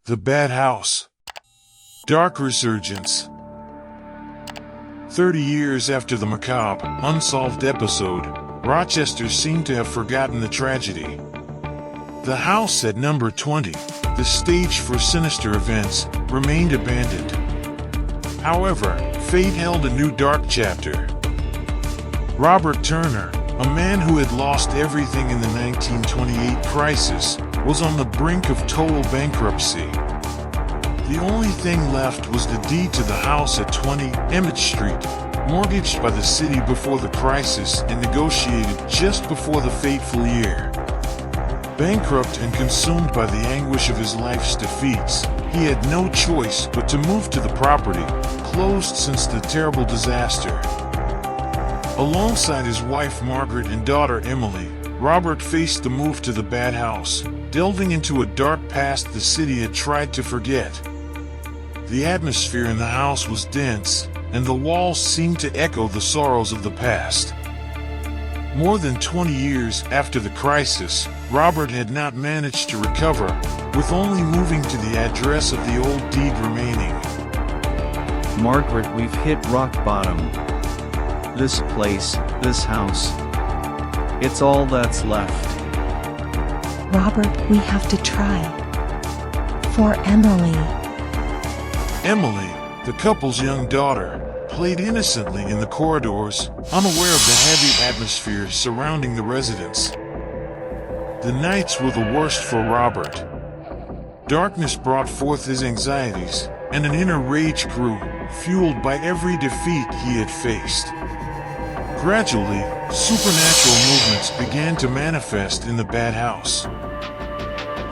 The Bad House. Dark Resurgence. 30 years after the macabre, unsolved episode, Rochester seemed to have forgotten the tragedy. The house at number 20, the stage for sinister events, remained abandoned. However, fate held a new dark chapter. Robert Turner, a man who had lost everything in the 1928 crisis, was on the brink of total bankruptcy. The only thing left was the deed to the house at 20 Emmett Street, mortgaged by the city before the crisis and negotiated just before the fateful year. Bankrupt and consumed by the anguish of his life's defeats, he had no choice but to move to the property, closed since the terrible disaster. Alongside his wife Margaret and daughter Emily, Robert faced the move to the bad house, delving into a dark past the city had tried to forget. The atmosphere in the house was dense, and the walls seemed to echo the sorrows of the past. More than 20 years after the crisis, Robert had not managed to recover, with only moving to the address of the old deed remaining. Margaret, we've hit rock bottom. This place, this house. It's all that's left. Robert, we have to try. For Emily. Emily, the couple's young daughter, played innocently in the corridors, unaware of the heavy atmosphere surrounding the residence. The nights were the worst for Robert. Darkness brought forth his anxieties, and an inner rage grew, fueled by every defeat he had faced. Gradually, supernatural movements began to manifest in the bad house.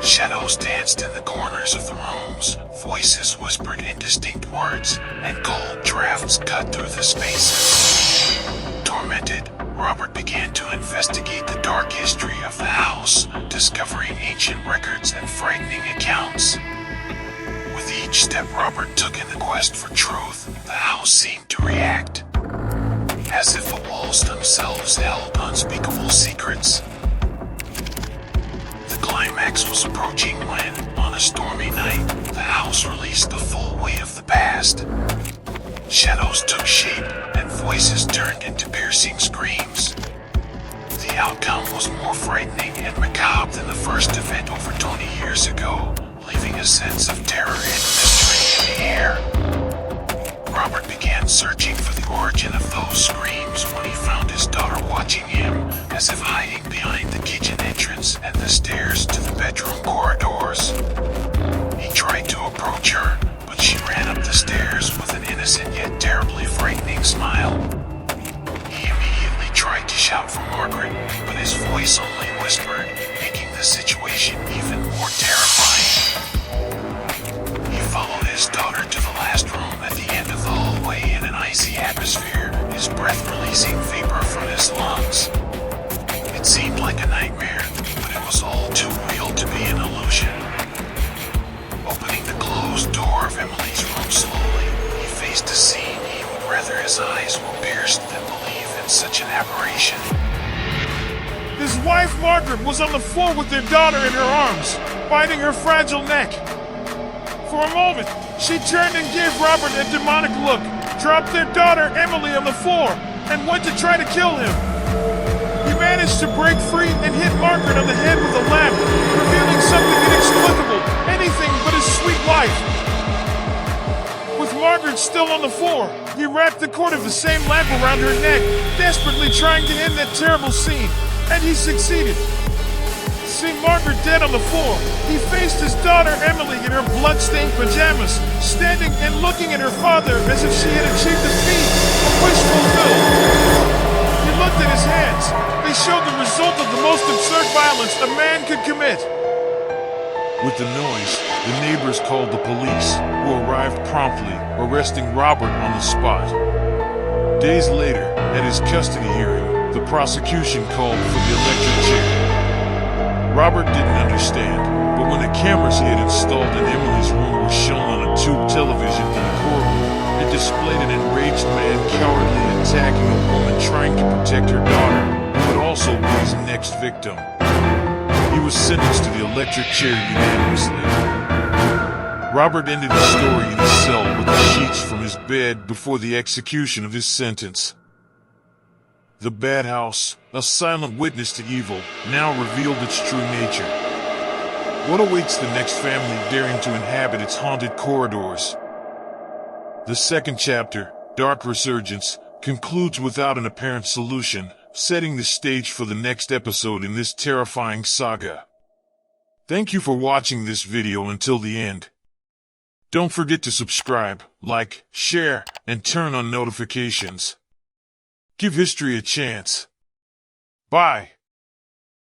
Shadows danced in the corners of the rooms, voices whispered indistinct words, and cold drafts cut through the spaces. Tormented, Robert began to investigate the dark history of the house, discovering ancient records and frightening accounts. With each step Robert took in the quest for truth, the house seemed to react, as if the walls themselves held unspeakable secrets. The climax was approaching when, on a stormy night, the house released the full weight of the past. Shadows took shape, and voices turned into piercing screams. The outcome was more frightening and macabre than the first event over 20 years ago, leaving a sense of terror and mystery in the air. Robert began searching for the origin of those screams when he found his daughter watching him, as if hiding behind the kitchen entrance and the stairs to the bedroom corridors. He tried to approach her, but she ran up the stairs with an innocent yet terribly frightening smile. He immediately tried to shout for Margaret, but his voice only whispered, making the situation even more terrifying. He followed his daughter to the last room at the end of the hallway in an icy atmosphere, his breath releasing vapor from his lungs. It seemed like a nightmare, but it was all too real to be an illusion. Opening the closed door of Emily's room slowly, he faced a scene he would rather his eyes were pierced than believe in such an aberration. His wife Margaret was on the floor with their daughter in her arms, biting her fragile neck. For a moment, she turned and gave Robert a demonic look, dropped their daughter Emily on the floor, and went to try to kill him. He managed to break free and hit Margaret on the head with a lamp, revealing something inexplicable, anything but his sweet life. With Margaret still on the floor, he wrapped the cord of the same lamp around her neck, desperately trying to end that terrible scene, and he succeeded. Seeing Margaret dead on the floor, he faced his daughter Emily in her blood-stained pajamas, standing and looking at her father as if she had achieved a feat, a wish fulfilled. He looked at his hands. They showed the result of the most absurd violence a man could commit. With the noise, the neighbors called the police, who arrived promptly, arresting Robert on the spot. Days later, at his custody hearing, the prosecution called for the electric chair. Robert didn't understand, but when the cameras he had installed in Emily's room were shown on a tube television in the courtroom, it displayed an enraged man cowardly attacking a woman trying to protect her daughter, but also be his next victim. He was sentenced to the electric chair unanimously. Robert ended his story in his cell with the sheets from his bed before the execution of his sentence. The bad house, a silent witness to evil, now revealed its true nature. What awaits the next family daring to inhabit its haunted corridors? The second chapter, Dark Resurgence, concludes without an apparent solution, setting the stage for the next episode in this terrifying saga. Thank you for watching this video until the end. Don't forget to subscribe, like, share, and turn on notifications. Give history a chance. Bye.